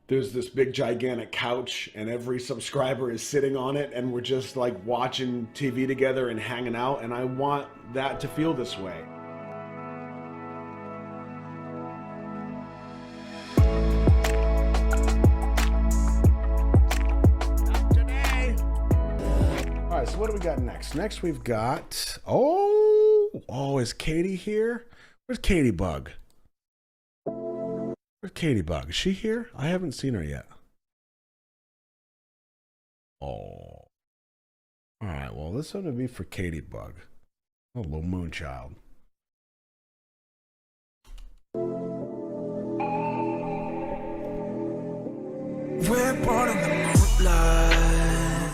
there's this big gigantic couch and every subscriber is sitting on it and we're just like watching TV together and hanging out, and I want that to feel this way. All right, so what do we got next? Next we've got, is Katie here? Where's Katie Bug? Where's Katie Bug? Is she here? I haven't seen her yet. Oh. All right, well, this one would be for Katie Bug. Oh, little Moonchild. We're born in the moonlight.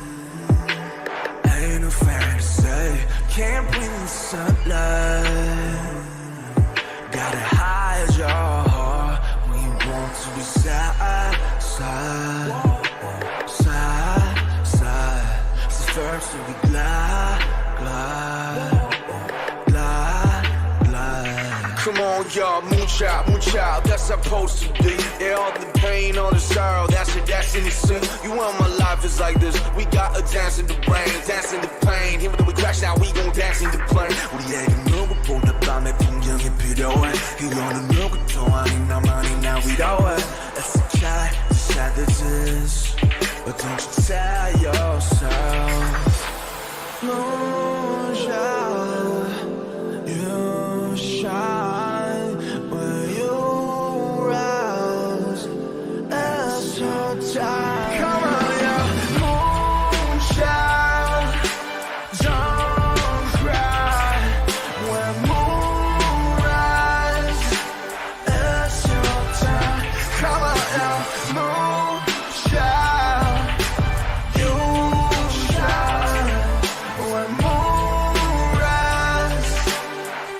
Ain't no fantasy. Can't breathe in the sunlight. Gotta hide your heart. We want to be side, side, side, side. So first we glide, glide, glide, glide. Come on, y'all, Moonchild, Moonchild, that's supposed to be. Yeah, all the pain, all the sorrow, that's innocent. You want my life is like this. We got a dance in the rain, dance in the pain. Even though we crash now, we gon' dance in the plane. 우리에게 누구보다 밤의 풍경이 필요해. 이거는 누구도 아닌 나만이 나 위로해. It's a try to sad this is, but don't you tell yourself. Moonchild, you shine when you rise. It's your time. Come on, yeah. Moonchild, don't cry when moon rise. It's your time. Come on, yeah. Moonchild, you shine when moon rise.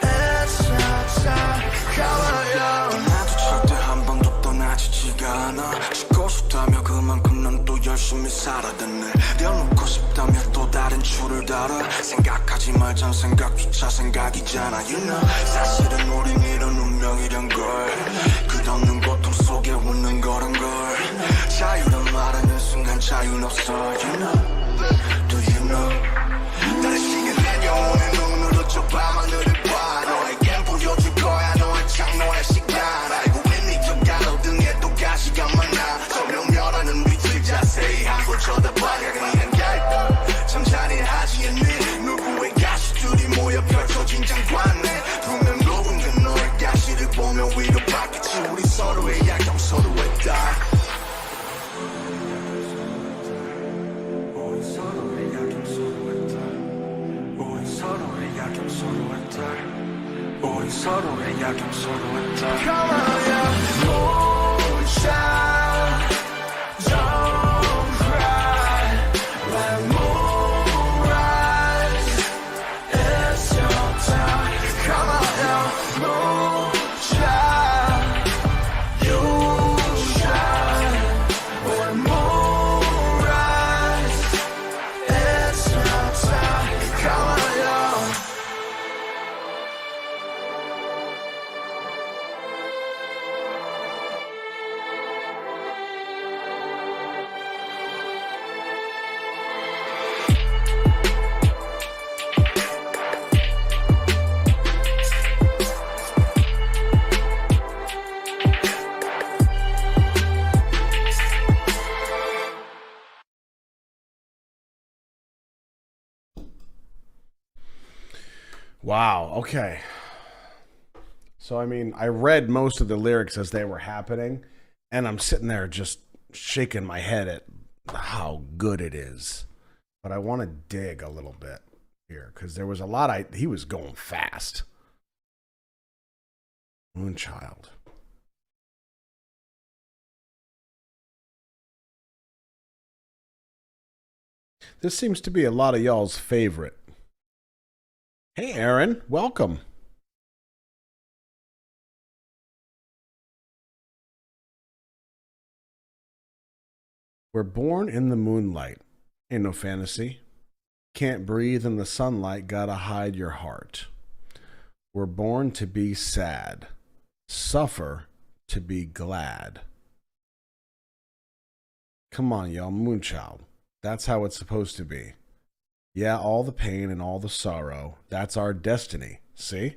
It's your time. Come on, yeah. 나도 절대 한 번도 떠나지지가 않아. 쉬고 싶다며 그만큼 난 또 열심히 살아댔네. 내려놓고 싶다며 또 다른 줄을 달아. 생각하지 말자 생각조차 생각이잖아. You know 사실은 우린 이런 운명이란 걸. 끝없는 고통 속에 웃는 거란 걸. 자유란 말하는 순간 자유는 없어. You know, do you know? 다른 시간 내 영혼의 눈으로 저 밤하늘을 봐. 너에겐 보여줄 거야 너의 창노의 시간. 알고 있니 저 가로등에 또 가시가 많아. 조명멸하는 빛을 자세히 한번 쳐다봐. 그냥 갈까 참 잔인하지 않니? 누구의 가시들이 모여 펼쳐진 장관에 분명 누군가 너의 가시를 보며 위로받겠지. 우리 서로의 약점 서로의 딸. 우리 서로의 약점 서로의 딸. 우리 서로의 약점 서로의 딸. 우리 서로의 약점 서로의 딸. Come on, yeah. Moonchild, don't cry when moon rise. It's your time. Come on, yeah. Moonchild, you shine when moon rise. It's your time. Come on, yeah. Wow, okay. So, I mean, I read most of the lyrics as they were happening, and I'm sitting there just shaking my head at how good it is. But I want to dig a little bit here, because there was a lot, he was going fast. Moonchild. This seems to be a lot of y'all's favorite. Hey, Aaron, welcome. We're born in the moonlight. Ain't no fantasy. Can't breathe in the sunlight, gotta hide your heart. We're born to be sad, suffer to be glad. Come on, y'all. Moonchild. That's how it's supposed to be. Yeah, all the pain and all the sorrow. That's our destiny. See?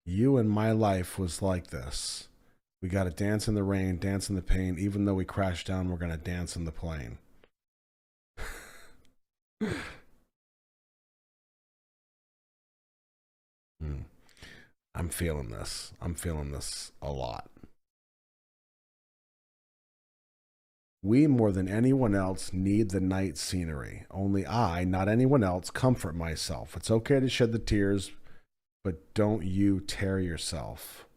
You and my life was like this. We got to dance in the rain, dance in the pain. Even though we crash down, we're going to dance in the plane. I'm feeling this. I'm feeling this a lot. We, more than anyone else, need the night scenery. Only I, not anyone else, comfort myself. It's okay to shed the tears, but don't you tear yourself.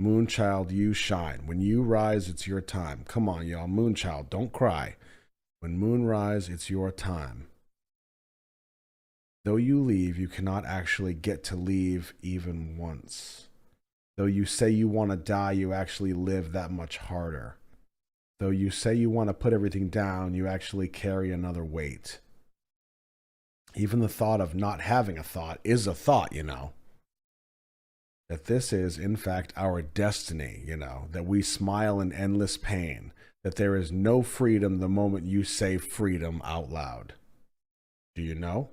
Moonchild, you shine. When you rise, it's your time. Come on, y'all. Moonchild, don't cry. When moon rise, it's your time. Though you leave, you cannot actually get to leave even once. Though you say you want to die, you actually live that much harder. Though you say you want to put everything down, you actually carry another weight. Even the thought of not having a thought is a thought, you know. That this is, in fact, our destiny, you know. That we smile in endless pain. That there is no freedom the moment you say freedom out loud. Do you know?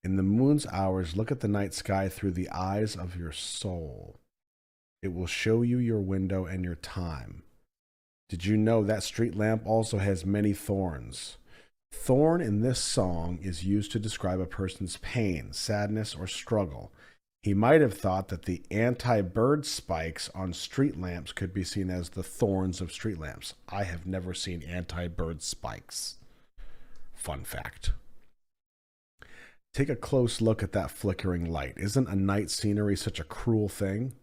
In the moon's hours, look at the night sky through the eyes of your soul. It will show you your window and your time. Did you know that street lamp also has many thorns? Thorn in this song is used to describe a person's pain, sadness, or struggle. He might have thought that the anti-bird spikes on street lamps could be seen as the thorns of street lamps. I have never seen anti-bird spikes. Fun fact. Take a close look at that flickering light. Isn't a night scenery such a cruel thing?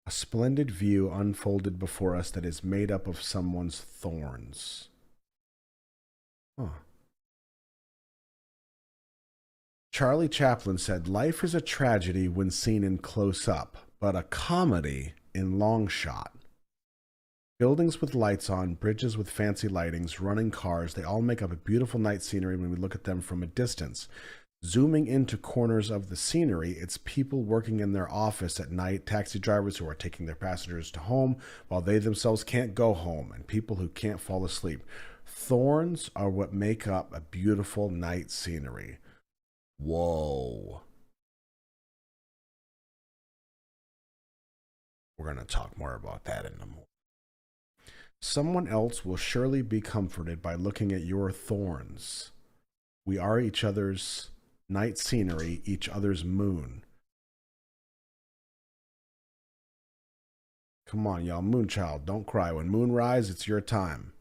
A splendid view unfolded before us that is made up of someone's thorns. Huh. Charlie Chaplin said, life is a tragedy when seen in close-up, but a comedy in long shot. Buildings with lights on, bridges with fancy lightings, running cars, they all make up a beautiful night scenery when we look at them from a distance. Zooming into corners of the scenery, it's people working in their office at night, taxi drivers who are taking their passengers to home while they themselves can't go home, and people who can't fall asleep. Thorns are what make up a beautiful night scenery. Whoa. We're going to talk more about that in a moment. Someone else will surely be comforted by looking at your thorns. We are each other's night scenery, each other's moon. Come on, y'all. Moonchild, don't cry. When moon rise, it's your time.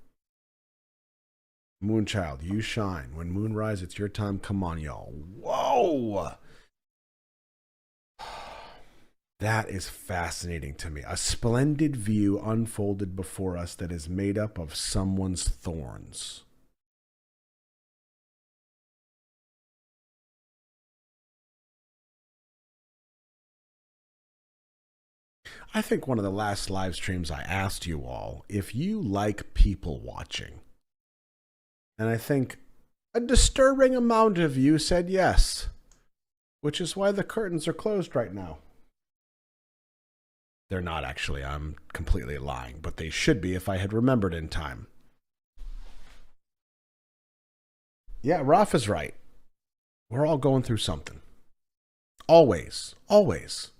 Moonchild, you shine. When moon rise, it's your time. Come on, y'all. Whoa! That is fascinating to me. A splendid view unfolded before us that is made up of someone's thorns. I think one of the last live streams I asked you all if you like people watching. And I think a disturbing amount of you said yes, which is why the curtains are closed right now. They're not actually, I'm completely lying, but they should be if I had remembered in time. Yeah, Raf is right. We're all going through something. Always, always.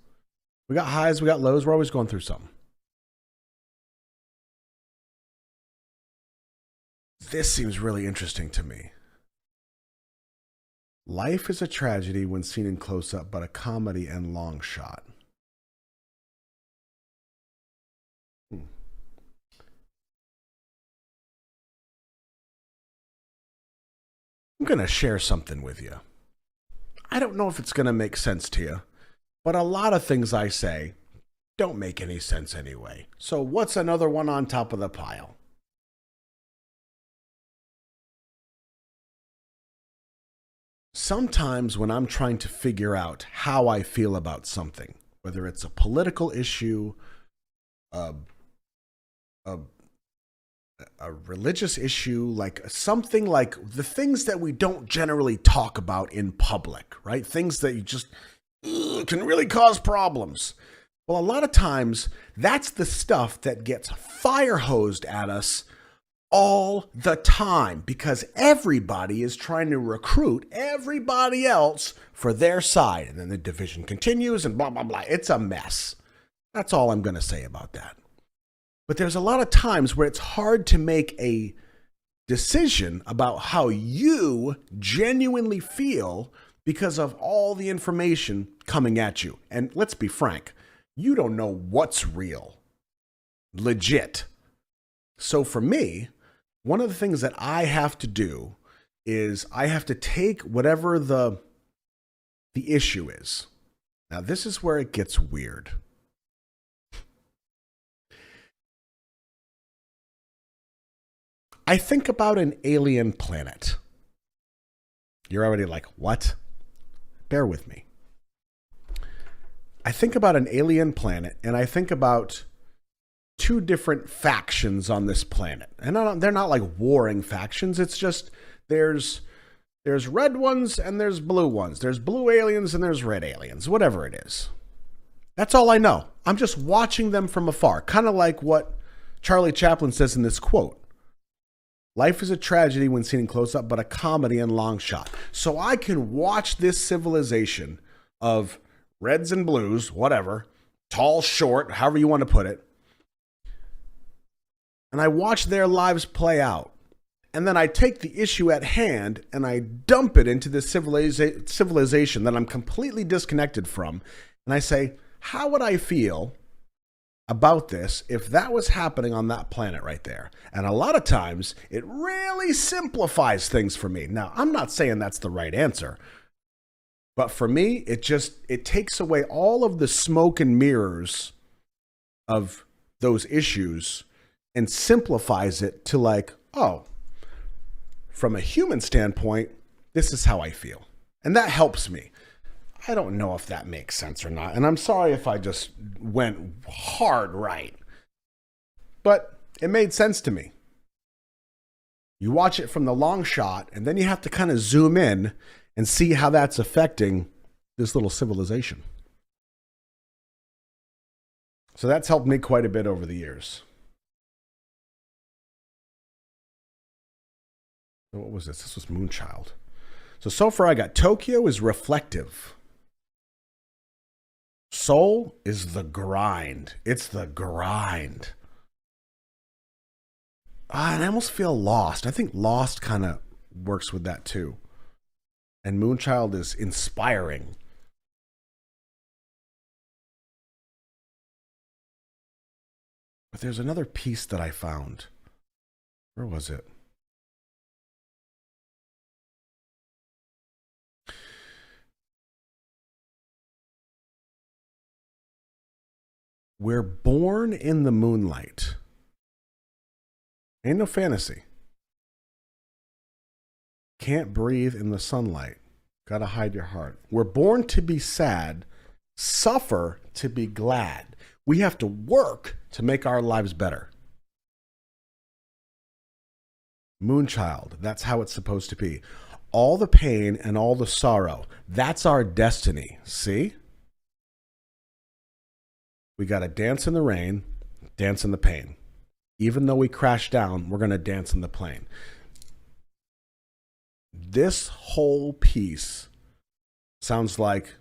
We got highs, we got lows, we're always going through something. This seems really interesting to me. Life is a tragedy when seen in close-up, but a comedy and long shot. I'm going to share something with you. I don't know if it's going to make sense to you, but a lot of things I say don't make any sense anyway. So what's another one on top of the pile? Sometimes when I'm trying to figure out how I feel about something, whether it's a political issue, a religious issue, like something like the things that we don't generally talk about in public, right? Things that you just can really cause problems. Well, a lot of times that's the stuff that gets fire hosed at us all the time because everybody is trying to recruit everybody else for their side. And then the division continues and blah, blah, blah. It's a mess. That's all I'm going to say about that. But there's a lot of times where it's hard to make a decision about how you genuinely feel because of all the information coming at you. And let's be frank, you don't know what's real, legit. So for me, one of the things that I have to do is I have to take whatever the issue is. Now, this is where it gets weird. I think about an alien planet. You're already like, what? Bear with me. I think about an alien planet, and I think about two different factions on this planet. And they're not like warring factions. It's just there's red ones and there's blue ones. There's blue aliens and there's red aliens, whatever it is. That's all I know. I'm just watching them from afar, kind of like what Charlie Chaplin says in this quote. Life is a tragedy when seen in close up, but a comedy in long shot. So I can watch this civilization of reds and blues, whatever, tall, short, however you want to put it. And I watch their lives play out. And then I take the issue at hand and I dump it into this civilization that I'm completely disconnected from. And I say, how would I feel about this if that was happening on that planet right there? And a lot of times it really simplifies things for me. Now, I'm not saying that's the right answer, but for me, it takes away all of the smoke and mirrors of those issues and simplifies it to like, oh, from a human standpoint, this is how I feel. And that helps me. I don't know if that makes sense or not. And I'm sorry if I just went hard right. But it made sense to me. You watch it from the long shot, and then you have to kind of zoom in and see how that's affecting this little civilization. So that's helped me quite a bit over the years. What was this? This was Moonchild. So far I got Tokyo is reflective. Soul is the grind. It's the grind. And I almost feel lost. I think lost kind of works with that too. And Moonchild is inspiring. But there's another piece that I found. Where was it? We're born in the moonlight. Ain't no fantasy. Can't breathe in the sunlight. Gotta hide your heart. We're born to be sad, suffer to be glad. We have to work to make our lives better. Moonchild, that's how it's supposed to be. All the pain and all the sorrow, that's our destiny. See? We got to dance in the rain, dance in the pain. Even though we crash down, we're going to dance in the plane. This whole piece sounds like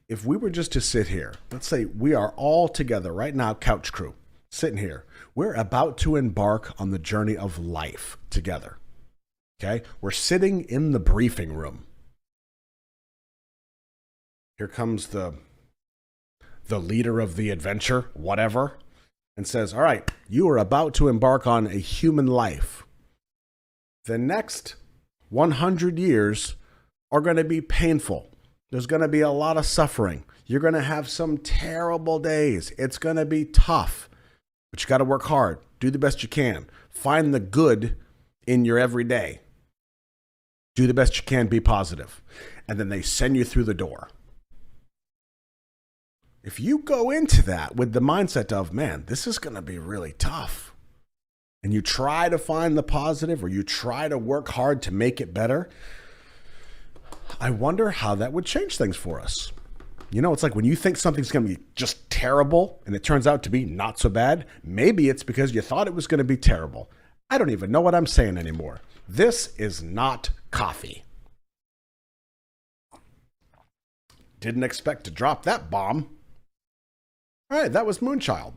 if we were just to sit here, let's say we are all together right now, couch crew, sitting here. We're about to embark on the journey of life together. Okay? We're sitting in the briefing room. Here comes the leader of the adventure, whatever, and says, all right, you are about to embark on a human life. The next 100 years are going to be painful. There's going to be a lot of suffering. You're going to have some terrible days. It's going to be tough, but you got to work hard. Do the best you can. Find the good in your everyday. Do the best you can. Be positive. And then they send you through the door. If you go into that with the mindset of, man, this is going to be really tough, and you try to find the positive or you try to work hard to make it better, I wonder how that would change things for us. You know, it's like when you think something's going to be just terrible and it turns out to be not so bad, maybe it's because you thought it was going to be terrible. I don't even know what I'm saying anymore. This is not coffee. Didn't expect to drop that bomb. All right, that was Moonchild.